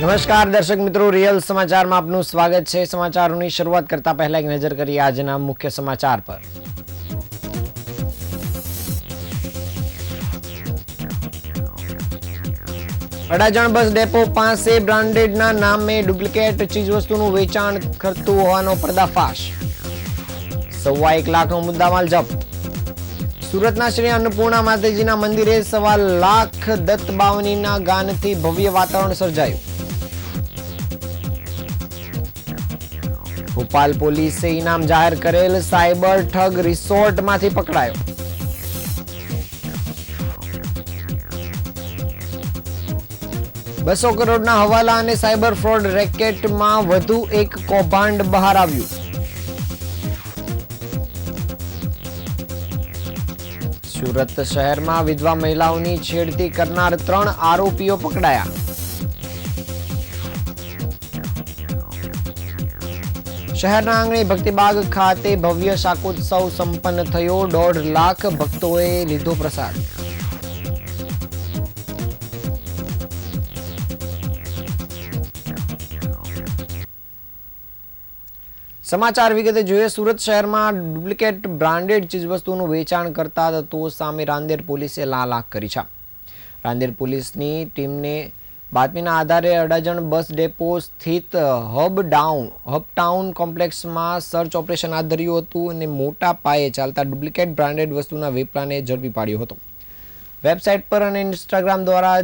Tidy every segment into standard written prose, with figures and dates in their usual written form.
નમસ્કાર દર્શક મિત્રો, રિયલ સમાચારમાં આપનું સ્વાગત છે। સમાચારોની શરૂઆત કરતા પહેલા એક નજર કરીએ આજના મુખ્ય સમાચાર પર। અડાજણ બસ ડેપો પાસે બ્રાન્ડેડના નામે ડુપ્લિકેટ ચીજવસ્તુનું વેચાણ કરતું હોવાનો પર્દાફાશ। 1.25 લાખનો મુદ્દામાલ જપ્ત। સુરતના શ્રી અન્નપૂર્ણા માતાજીના મંદિરે 1.25 લાખ દત્ત બાવનીના ગાનથી ભવ્ય વાતાવરણ સર્જાયું। ભોપાલ પોલીસે ઇનામ જાહેર કરેલ સાયબર ઠગ રિસોર્ટમાંથી પકડાયો। $200 કરોડના હવાલા અને સાયબર ફ્રોડ રેકેટમાં વધુ એક કૌભાંડ બહાર આવ્યું। સુરત શહેરમાં વિધવા મહિલાઓની છેડતી કરનાર 3 આરોપીઓ પકડાયા। શહેરના આંગણે ભક્તિબાગ ખાતે ભવ્ય શાકોત્સવ સંપન્ન થયો। 1.5 લાખ ભક્તોએ લીધો પ્રસાદ। સમાચાર વિગતે જોઈએ। સુરત શહેરમાં ડુપ્લિકેટ બ્રાન્ડેડ ચીજવસ્તુનું વેચાણ કરતા તત્વો સામે રાંદેર પોલીસે લાલાક કરી છે। રાંદેર પોલીસની ટીમને બાતમીના આધારે અડાજણ બસ ડેપો સ્થિત હબટાઉન કોમ્પ્લેક્સમાં સર્ચ ઓપરેશન હાથ ધર્યું હતું અને મોટા પાયે ચાલતા ડુપ્લિકેટ બ્રાન્ડેડ વસ્તુના વેપલાને ઝડપી પાડ્યો હતો। વેબસાઇટ પર અને ઇન્સ્ટાગ્રામ દ્વારા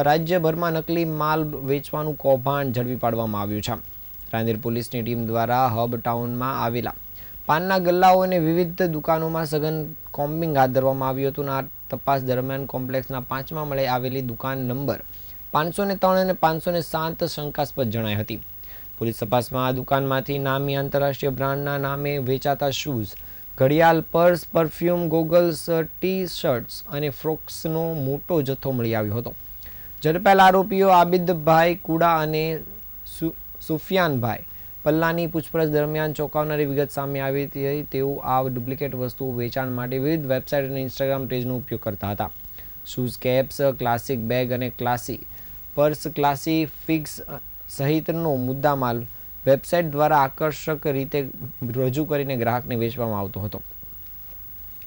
રાજ્યભરમાં નકલી માલ વેચવાનું કૌભાંડ ઝડપી પાડવામાં આવ્યું છે। રાંદેર પોલીસની ટીમ દ્વારા હબટાઉનમાં આવેલા પાનના ગલ્લાઓ અને વિવિધ દુકાનોમાં સઘન કોમ્બિંગ હાથ ધરવામાં આવ્યું હતું। આ તપાસ દરમિયાન કોમ્પ્લેક્સના 5મા માળે આવેલી દુકાન નંબર 503 અને 507 શંકાસ્પદ જણાઈ હતી। પોલીસ તપાસમાં આ દુકાનમાંથી નામી આંતરરાષ્ટ્રીય બ્રાન્ડના નામે વેચાતા શૂઝ, ઘડિયાળ, purse, perfume, goggles, T shirts અને ફ્રોક્સનો મોટો જથ્થો મળી આવ્યો હતો। ઝડપાયેલા આરોપીઓ આબિદભાઈ કુડા અને સુફિયાનભાઈ પલ્લાની પૂછપરછ દરમિયાન ચોંકાવનારી વિગત સામે આવી હતી। તેઓ આ ડુપ્લિકેટ વસ્તુઓ વેચાણ માટે વિવિધ વેબસાઇટ અને ઇન્સ્ટાગ્રામ પેજનો ઉપયોગ કરતા હતા। શૂઝ, કેપ્સ, ક્લાસિક બેગ અને ક્લાસી પર્સ, ક્લાસી ફિગ્સ સહિતનો મુદ્દામાલ વેબસાઇટ દ્વારા આકર્ષક રીતે રજૂ કરીને ગ્રાહકને વેચવામાં આવતો હતો।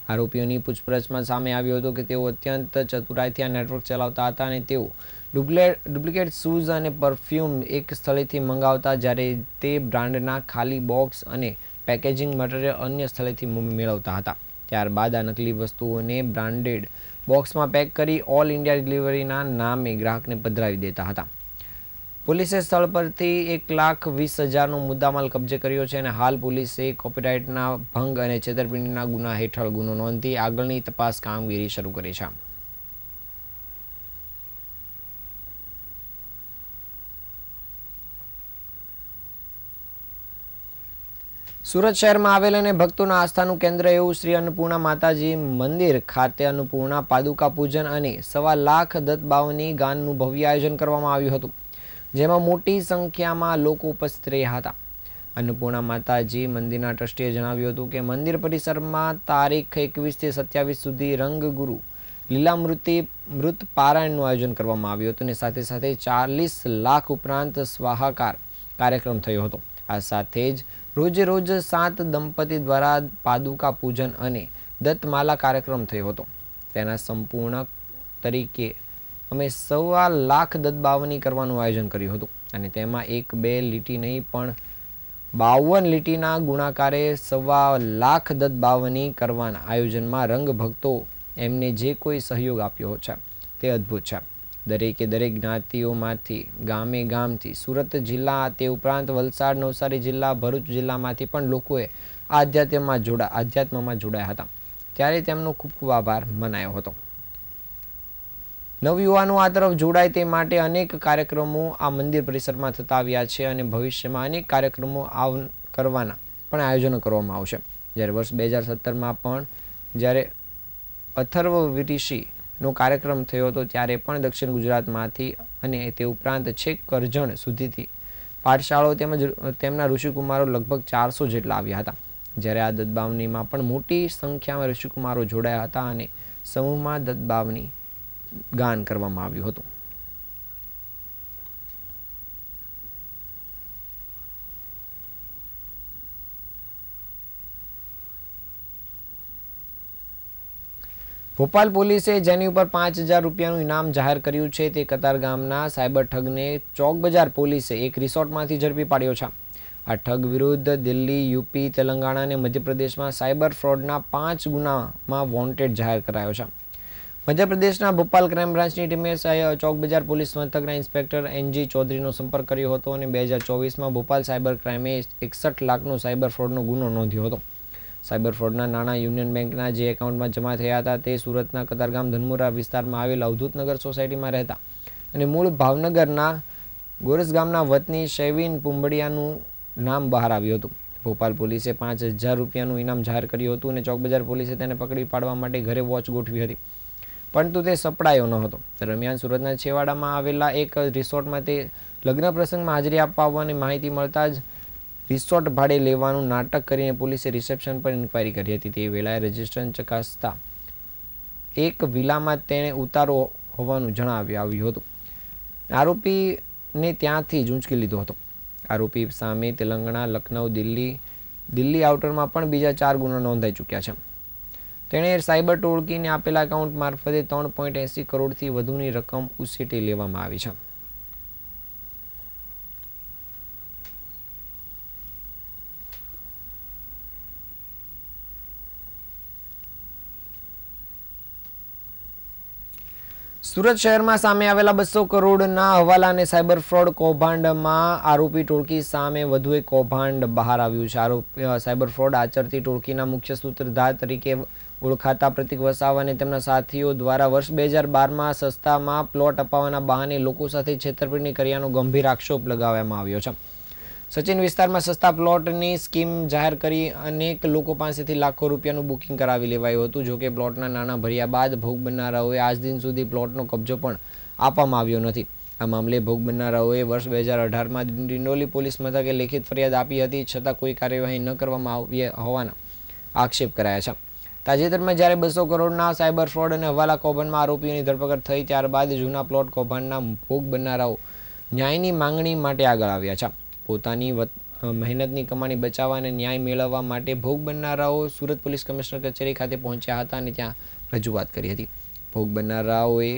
આરોપીઓની પૂછપરછમાં સામે આવ્યું હતું કે તેઓ અત્યંત ચતુરાઈથી આ નેટવર્ક ચલાવતા હતા અને તેઓ ડુપ્લિકેટ શૂઝ અને પરફ્યુમ એક સ્થળેથી મંગાવતા, જ્યારે તે બ્રાન્ડના ખાલી બોક્સ અને પેકેજિંગ મટીરિયલ અન્ય સ્થળેથી મેળવતા હતા। ત્યારબાદ આ નકલી વસ્તુઓને બ્રાન્ડેડ બોક્સમાં પેક કરી ઓલ ઇન્ડિયા ડિલિવરીના નામે ગ્રાહકને પધરાવી દેતા હતા। પોલીસે સ્થળ પરથી 1,20,000નો મુદ્દામાલ કબજે કર્યો છે અને હાલ પોલીસે કોપીરાઇટના ભંગ અને છેતરપિંડીના ગુના હેઠળ ગુનો નોંધી આગળની તપાસ કામગીરી શરૂ કરી છે। સુરત શહેરમાં આવેલ અને ભક્તોના આસ્થાનું કેન્દ્ર એવું શ્રી અન્નપૂર્ણા માતાજી મંદિર ખાતે અન્નપૂર્ણા પાદુકા પૂજન અને 1.25 લાખ દત્ત બાવની ગાનનું ભવ્ય આયોજન કરવામાં આવ્યું હતું, જેમાં મોટી સંખ્યામાં લોકો ઉપસ્થિત રહ્યા હતા। અન્નપૂર્ણા માતાજી મંદિરના ટ્રસ્ટીએ જણાવ્યું હતું કે મંદિર પરિસરમાં તારીખ 21 થી 27 સુધી રંગગુરુ લીલામૃત પારાયણનું આયોજન કરવામાં આવ્યું હતું અને સાથે સાથે 40 લાખ ઉપરાંત સ્વાહાકાર કાર્યક્રમ થયો હતો। આ સાથે જ રોજે રોજ 7 દંપતી દ્વારા પાદુકા પૂજન અને દત્તમાલા કાર્યક્રમ થયો હતો। તેના સંપૂર્ણ તરીકે અમે 1.25 લાખ દત્ત બાવની કરવાનું આયોજન કર્યું હતું અને તેમાં 1-2 લીટી નહીં પણ 52 લીટીના ગુણાકારે 1.25 લાખ દત્ત બાવની કરવાના આયોજનમાં રંગ ભક્તો એમને જે કોઈ સહયોગ આપ્યો છે તે અદ્ભુત છે। દરેકે દરેક જ્ઞાતિઓમાંથી, ગામે ગામથી, સુરત જિલ્લા તે ઉપરાંત વલસાડ, નવસારી જિલ્લા, ભરૂચ જિલ્લામાંથી પણ લોકોએ આધ્યાત્મમાં જોડાયા હતા, ત્યારે તેમનો ખૂબ ખૂબ આભાર મનાયો હતો। નવયુવાનો આ તરફ જોડાય તે માટે અનેક કાર્યક્રમો આ મંદિર પરિસરમાં થતા આવ્યા છે અને ભવિષ્યમાં અનેક કાર્યક્રમો કરવાના પણ આયોજનો કરવામાં આવશે। જ્યારે વર્ષ 2017માં પણ જ્યારે અથર્વ ઋષિનો કાર્યક્રમ થયો હતો, ત્યારે પણ દક્ષિણ ગુજરાતમાંથી અને તે ઉપરાંત છેક કરજણ સુધીથી પાઠશાળાઓ તેમજ તેમના ઋષિકુમારો લગભગ 400 જેટલા આવ્યા હતા। જ્યારે આ દત્તબાવનીમાં પણ મોટી સંખ્યામાં ઋષિકુમારો જોડાયા હતા અને સમૂહમાં દત્તબાવની ગાન કરવામાં આવ્યું હતું। ભોપાલ પોલીસે જેની ઉપર 5,000 રૂપિયાનું ઇનામ જાહેર કર્યું છે તે કતારગામના સાયબર ઠગને ચોક બજાર પોલીસે એક રિસોર્ટમાંથી ઝડપી પાડ્યો છે. આ ઠગ વિરુદ્ધ દિલ્હી, યુપી, તેલંગાણા અને મધ્યપ્રદેશમાં સાયબર ફ્રોડના 5 ગુનામાં વોન્ટેડ જાહેર કરાયો છે. મધ્યપ્રદેશના ભોપાલ ક્રાઇમ બ્રાન્ચની ટીમે ચોક બજાર પોલીસ મથકના ઇન્સ્પેક્ટર એનજી ચૌધરીનો સંપર્ક કર્યો હતો અને 2024માં ભોપાલ સાયબર ક્રાઇમે 61 લાખનો સાયબર ફ્રોડનો ગુનો નોંધ્યો હતો. સાયબર ફ્રોડના નાણાં યુનિયન બેંકના જે એકાઉન્ટમાં જમા થયા હતા તે સુરતના કતારગામ ધનમુરા વિસ્તારમાં આવેલ અવધૂતનગર સોસાયટીમાં રહેતા અને મૂળ ભાવનગરના ગોરસ ગામના વતની શૈવિન પુંબડિયાનું નામ બહાર આવ્યું હતું. ભોપાલ પોલીસે 5,000 રૂપિયાનું ઇનામ જાહેર કર્યું હતું અને ચોક બજાર પોલીસે તેને પકડી પાડવા માટે ઘરે વોચ ગોઠવી હતી, પરંતુ તે સપડાયો ન હતો. દરમિયાન સુરતના છેવાડામાં આવેલા એક રિસોર્ટમાં તે લગ્ન પ્રસંગમાં હાજરી આપવા આવવાની માહિતી મળતા જ રિસોર્ટ ભાડે લેવાનું નાટક કરીને પોલીસે રિસેપ્શન પર ઇન્ક્વાયરી કરી હતી. તે વેળાએ રજિસ્ટ્રેશન ચકાસતા એક વિલામાં તેણે ઉતારો હોવાનું જણાવ્યું હતું. આરોપીને ત્યાંથી જ ઊંચકી લીધો હતો. આરોપી સામે તેલંગાણા, લખનઉ, દિલ્હી આઉટરમાં પણ બીજા 4 ગુના નોંધાઈ ચૂક્યા છે. તેણે સાયબર ટોળકીને આપેલા એકાઉન્ટ મારફતે 3.80 કરોડથી વધુની રકમ ઉછીટી લેવામાં આવી છે. સુરત શહેરમાં સામે આવેલા 200 કરોડના હવાલા અને સાયબર ફ્રોડ કૌભાંડમાં આરોપી ટોળકી સામે વધુ એક કૌભાંડ બહાર આવ્યું છે. સાયબર ફ્રોડ આચરતી ટોળકીના મુખ્ય સૂત્રધાર તરીકે ઓળખાતા પ્રતિક વસાવા અને તેમના સાથીઓ દ્વારા વર્ષ 2012માં સસ્તામાં પ્લોટ અપાવવાના બહાને લોકો સાથે છેતરપિંડી કર્યાનો ગંભીર આક્ષેપ લગાવવામાં આવ્યો છે. સચિન વિસ્તારમાં સસ્તા પ્લોટની સ્કીમ જાહેર કરી અનેક લોકો પાસેથી લાખો રૂપિયાનું બુકિંગ કરાવી લેવાયું હતું. જોકે પ્લોટના નાણાં ભર્યા બાદ ભોગ બનનારાઓએ આજ દિન સુધી પ્લોટનો કબજો પણ આપવામાં આવ્યો નથી. આ મામલે ભોગ બનનારાઓએ વર્ષ 2018માં ડિંડોલી પોલીસ મથકે લેખિત ફરિયાદ આપી હતી, છતાં કોઈ કાર્યવાહી ન કરવામાં આવી હોવાના આક્ષેપ કરાયા છે. તાજેતરમાં જ્યારે 200 કરોડના સાયબર ફ્રોડ અને હવાલા કૌભાંડમાં આરોપીઓની ધરપકડ થઈ, ત્યારબાદ જૂના પ્લોટ કૌભાંડના ભોગ બનનારાઓ ન્યાયની માંગણી માટે આગળ આવ્યા છે. પોતાની મહેનતની કમાણી બચાવવા અને ન્યાય મેળવવા માટે ભોગ બનનારાઓ સુરત પોલીસ કમિશનર કચેરી ખાતે પહોંચ્યા હતા અને ત્યાં રજૂઆત કરી હતી. ભોગ બનનારાઓએ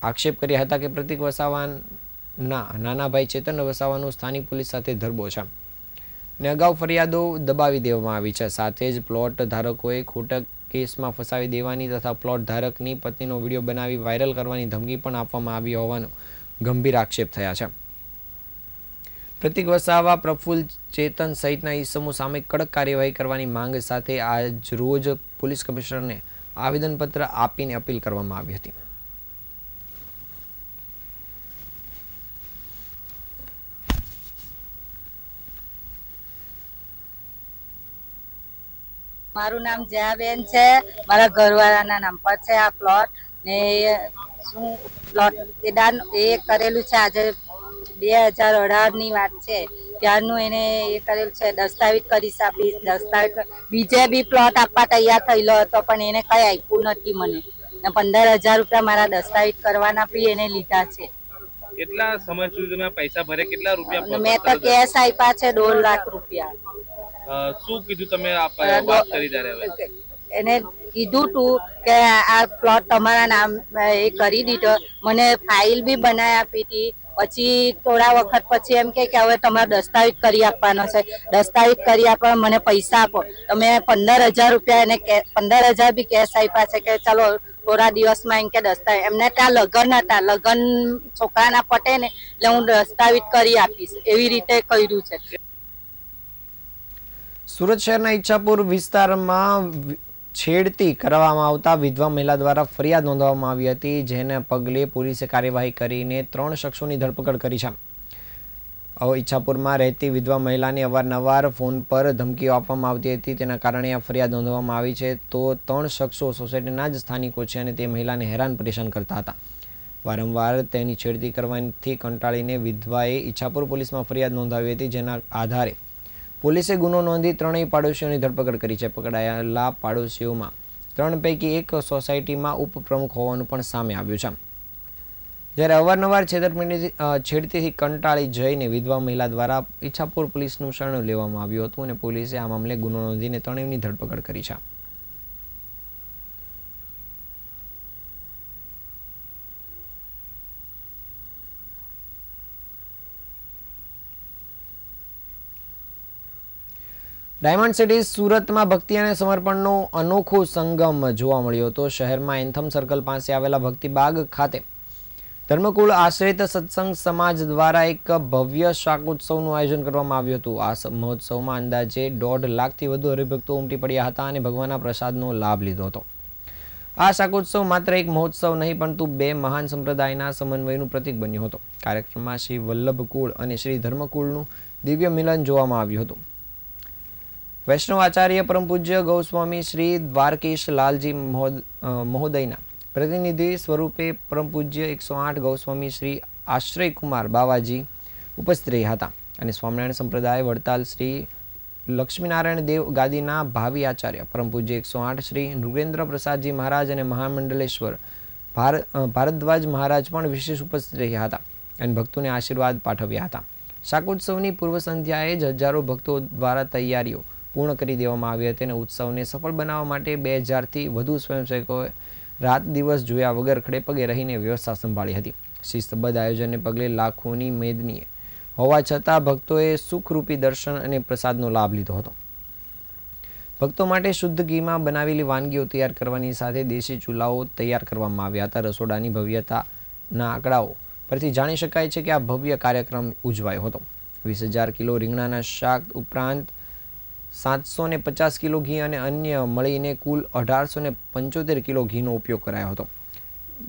આક્ષેપ કર્યા હતા કે પ્રતિક વસાવાના નાના ભાઈ ચેતન વસાવાનું સ્થાનિક પોલીસ સાથે ધરબો છે અને અગાઉ ફરિયાદો દબાવી દેવામાં આવી છે. સાથે જ પ્લોટ ધારકોએ ખોટા કેસમાં ફસાવી દેવાની તથા પ્લોટ ધારકની પત્નીનો વિડીયો બનાવી વાયરલ કરવાની ધમકી પણ આપવામાં આવી હોવાનો ગંભીર આક્ષેપ થયા છે. પ્રતિક વસાવા, પ્રફુલ્લ, ચેતન સહિતના ઈસમો સામે કડક કાર્યવાહી કરવાની માંગ સાથે આજ રોજ પોલીસ કમિશનરને આવેદનપત્ર આપીને અપીલ કરવામાં આવી હતી. મારું નામ જયાબેન છે, મારા ઘરવાળાના નામ પર છે આ પ્લોટ ને શું પ્લોટ એ કરેલું છે. આજે 2018 ની વાત છે, ત્યારનું એને એ કરેલું છે. દસ્તાવેજ કરીશ આપીશ, દસ્તાવેજ બીજે બી પ્લોટ આપવા તૈયાર થયેલો હતો પણ એને કઈ આપ્યું નથી મને. ને 15,000 રૂપિયા મારા દસ્તાવેજ કરવાના બી એને લીધા છે. કેટલા સમય સુધી તમે પૈસા ભરે? કેટલા રૂપિયા? મેં તો કેશ આપ્યા છે 2 લાખ રૂપિયા. શું કીધું તમે વાત કરી ત્યારે? એને કીધું તું કે આ પ્લોટ તમારા નામ એ કરી દીધો, મને ફાઇલ બી બનાવી આપી હતી. પછી થોડા વખત પછી એમ કે હવે તમારે દસ્તાવેજ કરી આપવાનો છે, દસ્તાવેજ કરી આપવા મને પૈસા આપો. તો મેં 15,000 રૂપિયા એને 15,000 બી કેશ આપ્યા છે કે ચાલો થોડા દિવસમાં એમ કે દસ્તાવેજ. એમને ત્યાં લગ્ન હતા, લગ્ન છોકરાના પટે ને એટલે હું દસ્તાવેજ કરી આપીશ એવી રીતે કર્યું છે. સુરત શહેરના ઈચ્છાપુર વિસ્તારમાં છેડતી કરવામાં આવતા વિધવા મહિલા દ્વારા ફરિયાદ નોંધવામાં આવી હતી, જેને પગલે પોલીસે કાર્યવાહી કરીને 3 શખ્સોની ધરપકડ કરી છે. ઈચ્છાપુરમાં રહેતી વિધવા મહિલાને અવારનવાર ફોન પર ધમકીઓ આપવામાં આવતી હતી, તેના કારણે આ ફરિયાદ નોંધવામાં આવી છે. તો 3 શખ્સો સોસાયટીના જ સ્થાનિકો છે અને તે મહિલાને હેરાન પરેશાન કરતા હતા. વારંવાર તેની છેડતી કરવાથી કંટાળીને વિધવાએ ઈચ્છાપુર પોલીસમાં ફરિયાદ નોંધાવી હતી, જેના આધારે પોલીસે ગુનો નોંધી 3 પાડોશીઓની ધરપકડ કરી છે. પકડાયેલા પાડોશીઓમાં 3 પૈકી એક સોસાયટીમાં ઉપપ્રમુખ હોવાનું પણ સામે આવ્યું છે. જ્યારે અવારનવાર છેડતીથી કંટાળી જઈને વિધવા મહિલા દ્વારા ઈચ્છાપુર પોલીસનું શરણ લેવામાં આવ્યું હતું અને પોલીસે આ મામલે ગુનો નોંધીને 3ની ધરપકડ કરી છે. ડાયમંડ સિટી સુરતમાં ભક્તિ અને સમર્પણનો અનોખો સંગમ જોવા મળ્યો હતો. શહેરમાં એન્થમ સર્કલ પાસે આવેલા ભક્તિબાગ ખાતે ધર્મકુળ આશ્રિત સત્સંગ સમાજ દ્વારા એક ભવ્ય શાકોત્સવનું આયોજન કરવામાં આવ્યું હતું. આ મહોત્સવમાં અંદાજે 1.5 લાખથી વધુ હરિભક્તો ઉમટી પડ્યા હતા અને ભગવાનના પ્રસાદનો લાભ લીધો હતો. આ શાકોત્સવ માત્ર એક મહોત્સવ નહીં પરંતુ બે મહાન સંપ્રદાયના સમન્વયનું પ્રતીક બન્યો હતો. કાર્યક્રમમાં શ્રી વલ્લભકુળ અને શ્રી ધર્મકુળનું દિવ્ય મિલન જોવામાં આવ્યું હતું. વૈષ્ણવ આચાર્ય પરમ પૂજ્ય ગૌસ્વામી શ્રી દ્વારકેશ લાલજી મહોદયના પ્રતિનિધિ સ્વરૂપે પરમ પૂજ્ય 108 ગૌસ્વામી શ્રી આશ્રય કુમાર બાવાજી ઉપસ્થિત રહ્યા હતા અને સ્વામિનારાયણ સંપ્રદાય વડતાલ શ્રી લક્ષ્મીનારાયણ દેવ ગાદીના ભાવિ આચાર્ય પરમ પૂજ્ય 108 શ્રી નૃગેન્દ્ર પ્રસાદજી મહારાજ અને મહામંડલેશ્વર ભારદ્વાજ મહારાજ પણ વિશેષ ઉપસ્થિત રહ્યા હતા અને ભક્તોને આશીર્વાદ પાઠવ્યા હતા. શાકોત્સવની પૂર્વ સંધ્યાએ જ હજારો ભક્તો દ્વારા તૈયારીઓ પૂર્ણ કરી દેવામાં આવી હતી અને ઉત્સવને સફળ બનાવવા માટે 2000થી વધુ સ્વયંસેવકોએ રાત દિવસ જોયા વગર ખડેપગે રહીને વ્યવસ્થા સંભાળી હતી. શિસ્તબદ્ધ આયોજનને પગલે લાખોની મેદની હોવા છતાં ભક્તોએ સુખરૂપી દર્શન અને પ્રસાદનો લાભ લીધો હતો. ભક્તો માટે શુદ્ધ ઘીમાં બનાવેલી વાનગીઓ તૈયાર કરવાની સાથે દેશી ચૂલાઓ તૈયાર કરવામાં આવ્યા હતા. રસોડાની ભવ્યતાના આંકડાઓ પરથી જાણી શકાય છે કે આ ભવ્ય કાર્યક્રમ ઉજવાયો હતો. 20,000 કિલો રીંગણાના શાક ઉપરાંત 750 કિલો ઘી અને અન્ય મળીને કુલ 1875 કિલો ઘીનો ઉપયોગ કરાયો હતો.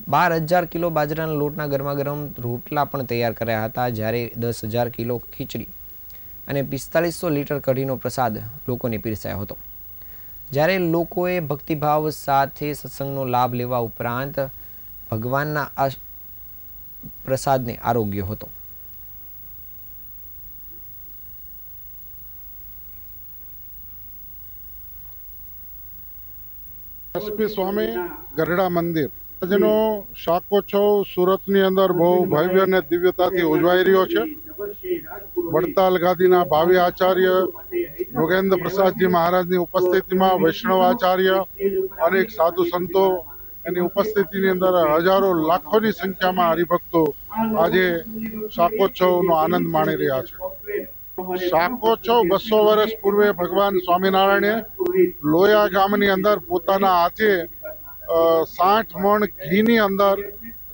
12,000 કિલો બાજરાના લોટના ગરમાગરમ રોટલા પણ તૈયાર કરાયા હતા, જ્યારે 10,000 કિલો ખીચડી અને 4500 લીટર કઢીનો પ્રસાદ લોકોને પીરસાયો હતો. જ્યારે લોકોએ ભક્તિભાવ સાથે સત્સંગનો લાભ લેવા ઉપરાંત ભગવાનના આ પ્રસાદને આરોગ્યો હતો. એસપી સ્વામી ગરડા મંદિર આજનો શાકોત્સવ સુરતની અંદર બહુ ભવ્ય અને દિવ્યતાથી ઉજવાઈ રહ્યો છે. વડતાલ ગાદીના ભાવિ આચાર્ય નૃગેન્દ્ર પ્રસાદજી મહારાજની ઉપસ્થિતિમાં વૈષ્ણવ આચાર્ય અનેક સાધુ સંતો એની ઉપસ્થિતિની અંદર હજારો લાખોની સંખ્યામાં હરિભક્તો આજે શાકોત્સવનો આનંદ માણી રહ્યા છે. શાકોત્સવ 200 વર્ષ પૂર્વે ભગવાન સ્વામિનારાયણે લોયા ગામની અંદર પોતાના હાથે 60 મણ ઘીની અંદર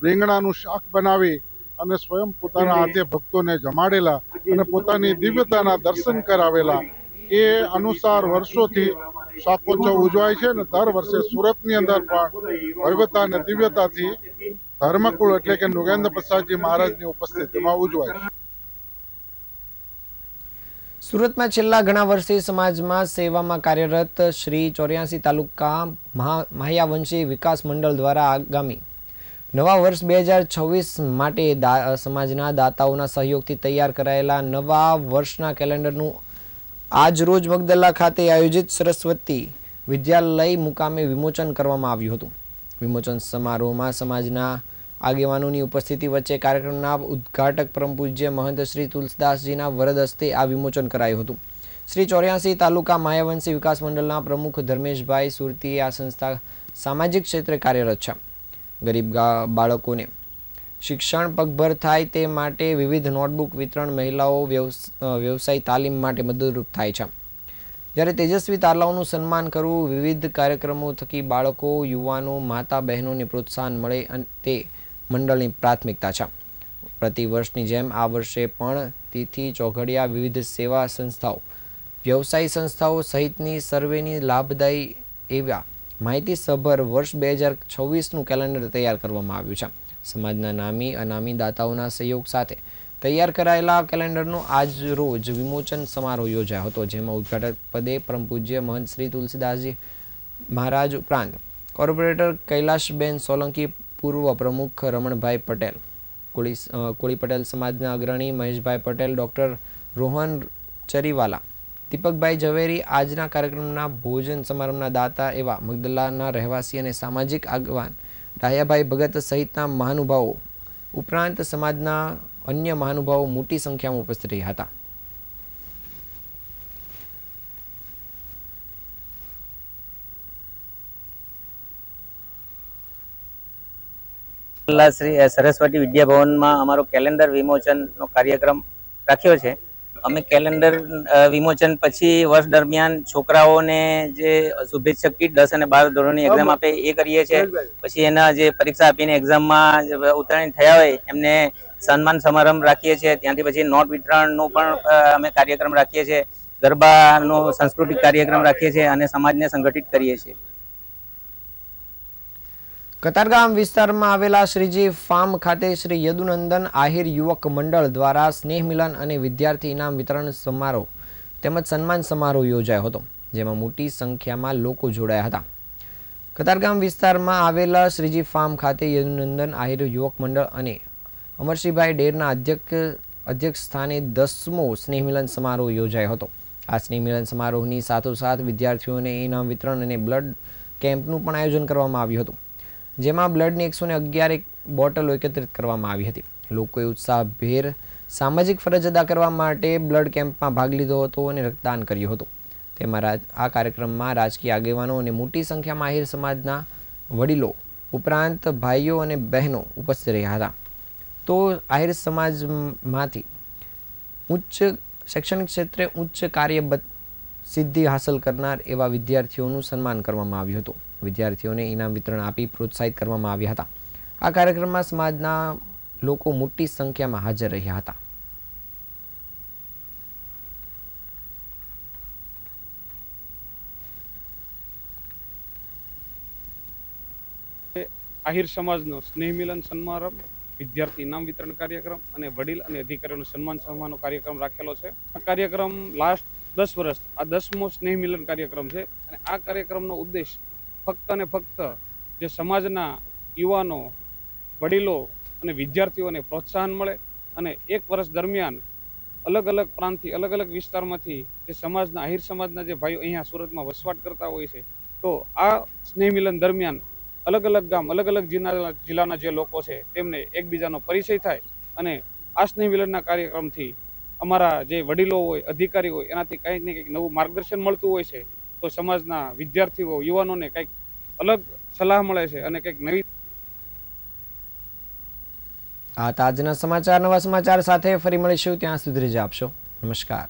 રીંગણાનું શાક બનાવી અને સ્વયં પોતાના હાથે ભક્તોને જમાડેલા અને પોતાની દિવ્યતાના દર્શન કરાવેલા. એ અનુસાર વર્ષોથી શાકોત્સવ ઉજવાય છે અને દર વર્ષે સુરતની અંદર પણ ભવ્યતા અને દિવ્યતાથી ધર્મકુળ એટલે કે નૃગેન્દ્ર પ્રસાદજી મહારાજની ઉપસ્થિતિમાં ઉજવાય છે. સુરતમાં છેલ્લા ઘણા વર્ષથી સમાજમાં સેવામાં કાર્યરત શ્રી 84 તાલુકા માહ્યાવંશી વિકાસ મંડળ દ્વારા આગામી નવા વર્ષ 2026 માટે સમાજના દાતાઓના સહયોગથી તૈયાર કરાયેલા નવા વર્ષના કેલેન્ડરનું આજ રોજ મગદલ્લા ખાતે આયોજિત સરસ્વતી વિદ્યાલય મુકામે વિમોચન કરવામાં આવ્યું હતું. વિમોચન સમારોહમાં સમાજના આગેવાનોની ઉપસ્થિતિ વચ્ચે કાર્યક્રમના ઉદ્ઘાટક પરમ પૂજ્ય મહંત શ્રી તુલસીદાસજીના વરદ હસ્તે આ વિમોચન કરાયું હતું. શ્રી 84 તાલુકા માહ્યાવંશી વિકાસ મંડળના પ્રમુખ ધર્મેશભાઈ સુરતીએ આ સંસ્થા સામાજિક ક્ષેત્રે કાર્યરત છે. ગરીબ બાળકોને શિક્ષણ પગભર થાય તે માટે વિવિધ નોટબુક વિતરણ, મહિલાઓ વ્યવસાય તાલીમ માટે મદદરૂપ થાય છે. જ્યારે તેજસ્વી તારલાઓનું સન્માન કરવું, વિવિધ કાર્યક્રમો થકી બાળકો, યુવાનો, માતા બહેનોને પ્રોત્સાહન મળે તે મંડળની પ્રાથમિકતા છે. પ્રતિ વર્ષની જેમ આ વર્ષે પણ તિથિ ચોઘડિયા, વિવિધ સેવા સંસ્થાઓ, વ્યવસાય સંસ્થાઓ સહિતની સર્વેની લાભદાયી એવા માહિતીસભર વર્ષ 2026નું કેલેન્ડર તૈયાર કરવામાં આવ્યું છે. સમાજના નામી અનામી દાતાઓના સહયોગ સાથે તૈયાર કરાયેલા કેલેન્ડરનો આજ રોજ વિમોચન સમારોહ યોજાયો હતો, જેમાં ઉદ્ઘાટક પદે પરમ પૂજ્ય મહંત શ્રી તુલસીદાસજી મહારાજ ઉપરાંત કોર્પોરેટર કૈલાશબેન સોલંકી, પૂર્વ પ્રમુખ રમણભાઈ પટેલ, કોળી પટેલ સમાજના અગ્રણી મહેશભાઈ પટેલ, ડૉક્ટર રોહન ચરીવાલા, દીપકભાઈ ઝવેરી, આજના કાર્યક્રમના ભોજન સમારંભના દાતા એવા મગદલ્લાના રહેવાસી અને સામાજિક આગેવાન ડાયાભાઈ ભગત સહિતના મહાનુભાવો ઉપરાંત સમાજના અન્ય મહાનુભાવો મોટી સંખ્યામાં ઉપસ્થિત રહ્યા હતા. શ્રી સરસ્વતી વિદ્યાભવનમાં અમારો કેલેન્ડર વિમોચનનો કાર્યક્રમ રાખ્યો છે. અમે કેલેન્ડર વિમોચન પછી વર્ષ દરમિયાન છોકરાઓને જે શુભેચ્છક કીટ 10 અને 12 ધોરણની એક્ઝામ આપે એ કરીએ છીએ. પછી એના જે પરીક્ષા આપીને એક્ઝામમાં ઉત્તીર્ણ થયા હોય એમને સન્માન સમારંભ રાખીએ છીએ. ત્યાંથી પછી નોટ વિતરણનો પણ અમે કાર્યક્રમ રાખીએ છીએ. ગરબાનો સાંસ્કૃતિક કાર્યક્રમ રાખીએ છીએ અને સમાજને સંગઠિત કરીએ છીએ. કતારગામ વિસ્તારમાં આવેલા શ્રીજી ફાર્મ ખાતે શ્રી યદુનંદન આહિર યુવક મંડળ દ્વારા સ્નેહ મિલન અને વિદ્યાર્થી ઇનામ વિતરણ સમારોહ તેમજ સન્માન સમારોહ યોજાયો હતો, જેમાં મોટી સંખ્યામાં લોકો જોડાયા હતા. કતારગામ વિસ્તારમાં આવેલા શ્રીજી ફાર્મ ખાતે યદુનંદન આહિર યુવક મંડળ અને અમરસિંહભાઈ ડેરના અધ્યક્ષ સ્થાને 10મો સ્નેહ મિલન સમારોહ યોજાયો હતો. આ સ્નેહ મિલન સમારોહની સાથોસાથ વિદ્યાર્થીઓને ઇનામ વિતરણ અને બ્લડ કેમ્પનું પણ આયોજન કરવામાં આવ્યું હતું, જેમાં બ્લડની 111 બોટલો એકત્રિત કરવામાં આવી હતી. લોકોએ ઉત્સાહભેર સામાજિક ફરજ અદા કરવા માટે બ્લડ કેમ્પમાં ભાગ લીધો હતો અને રક્તદાન કર્યું હતું. તેમાં આ કાર્યક્રમમાં રાજકીય આગેવાનો અને મોટી સંખ્યામાં આહિર સમાજના વડીલો ઉપરાંત ભાઈઓ અને બહેનો ઉપસ્થિત રહ્યા હતા. તો આહિર સમાજમાંથી ઉચ્ચ શૈક્ષણિક ક્ષેત્રે ઉચ્ચ કાર્ય સિદ્ધિ હાંસલ કરનાર એવા વિદ્યાર્થીઓનું સન્માન કરવામાં આવ્યું હતું. વિદ્યાર્થીઓને ઇનામ વિતરણ આપી પ્રોત્સાહિત કરવામાં આવ્યા હતા. આ કાર્યક્રમમાં સમાજના લોકો મોટી સંખ્યામાં હાજર રહ્યા હતા. આહિર સમાજનો સ્નેહ મિલન સમારંભ, વિદ્યાર્થી ઇનામ વિતરણ કાર્યક્રમ અને વડીલ અને અધિકારીઓનો સન્માન સન્માનનો કાર્યક્રમ રાખેલો છે. આ કાર્યક્રમ લાસ્ટ 10 વર્ષ આ 10મો સ્નેહ મિલન કાર્યક્રમ છે અને આ કાર્યક્રમનો ઉદ્દેશ ફક્ત અને ફક્ત જે સમાજના યુવાનો, વડીલો અને વિદ્યાર્થીઓને પ્રોત્સાહન મળે અને એક વર્ષ દરમિયાન અલગ અલગ પ્રાંતથી, અલગ અલગ વિસ્તારમાંથી જે સમાજના આહિર સમાજના જે ભાઈઓ અહીંયા સુરતમાં વસવાટ કરતા હોય છે, તો આ સ્નેહ મિલન દરમિયાન અલગ અલગ ગામ, અલગ અલગ જિલ્લાના જે લોકો છે તેમને એકબીજાનો પરિચય થાય અને આ સ્નેહ મિલનના કાર્યક્રમથી અમારા જે વડીલો હોય, અધિકારી હોય એનાથી કંઈક ને કંઈક નવું માર્ગદર્શન મળતું હોય છે. તો સમાજના વિદ્યાર્થીઓ, યુવાનોને કંઈક અલગ સલાહ મળે છે અને કંઈક નવી. આ તાજના સમાચાર, નવા સમાચાર સાથે ફરી મળીશું. ત્યાં સુધી રજા આપશો. નમસ્કાર.